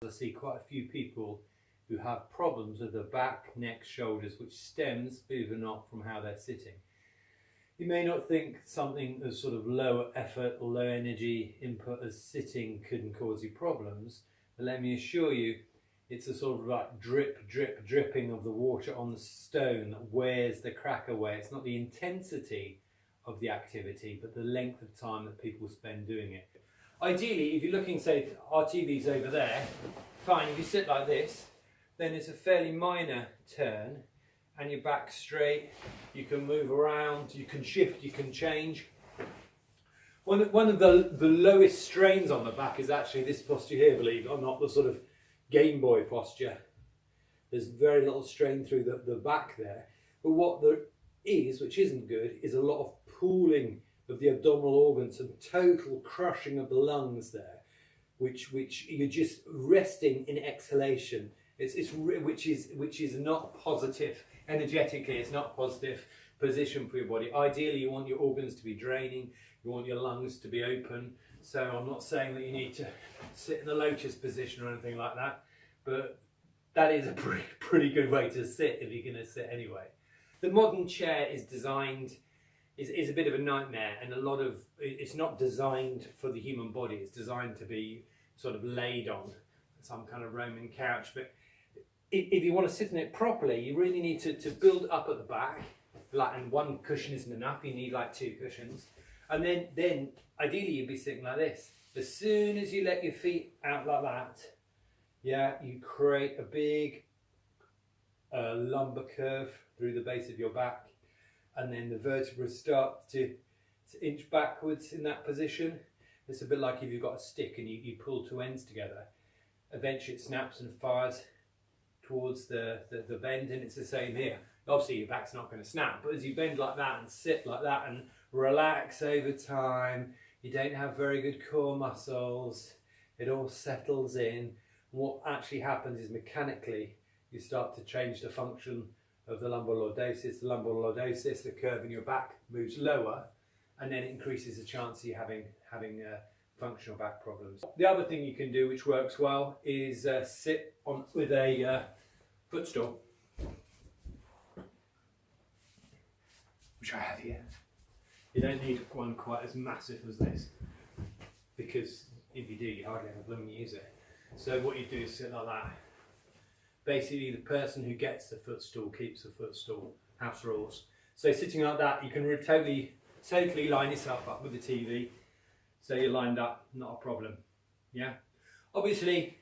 I see quite a few people who have problems with the back, neck, shoulders, which stems, believe it or not, from how they're sitting. You may not think something as sort of lower effort or low energy input as sitting can cause you problems, but let me assure you, it's a sort of like dripping of the water on the stone that wears the crack away. It's not the intensity of the activity, but the length of time that people spend doing it. Ideally, if you're looking, say, our TV's over there, fine, if you sit like this, then it's a fairly minor turn, and your back's straight, you can move around, you can shift, you can change. One of the lowest strains on the back is actually this posture here, believe it or not, the sort of Game Boy posture. There's very little strain through the back there, but what there is, which isn't good, is a lot of pooling of the abdominal organs and total crushing of the lungs there, which you're just resting in exhalation. Which is not positive energetically. It's not a positive position for your body. Ideally, you want your organs to be draining. You want your lungs to be open. So I'm not saying that you need to sit in the lotus position or anything like that, but that is a pretty good way to sit if you're going to sit anyway. The modern chair is designed. Is a bit of a nightmare, and it's not designed for the human body. It's designed to be sort of laid on some kind of Roman couch. But if you want to sit in it properly, you really need to build up at the back, and one cushion isn't enough. You need like two cushions, and then ideally you'd be sitting like this. As soon as you let your feet out like that, yeah, you create a big lumbar curve through the base of your back. And then the vertebrae start to inch backwards in that position. It's a bit like if you've got a stick and you pull two ends together. Eventually it snaps and fires towards the bend, and it's the same here. Obviously your back's not going to snap, but as you bend like that and sit like that and relax over time, you don't have very good core muscles, it all settles in. What actually happens is mechanically you start to change the function of the lumbar lordosis. The lumbar lordosis, the curve in your back, moves lower, and then it increases the chance of you having functional back problems. The other thing you can do, which works well, is sit on with a footstool, which I have here. You don't need one quite as massive as this, because if you do, you hardly ever blooming use it. So what you do is sit like that. Basically, the person who gets the footstool keeps the footstool. House rules. So sitting like that, you can totally line yourself up with the TV. So you're lined up, not a problem. Yeah. Obviously,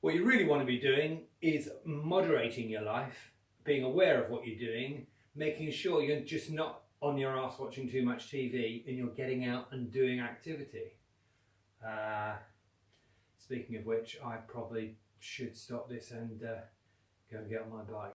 what you really want to be doing is moderating your life, being aware of what you're doing, making sure you're just not on your ass watching too much TV, and you're getting out and doing activity. Speaking of which, I probably should stop this and go and get on my bike.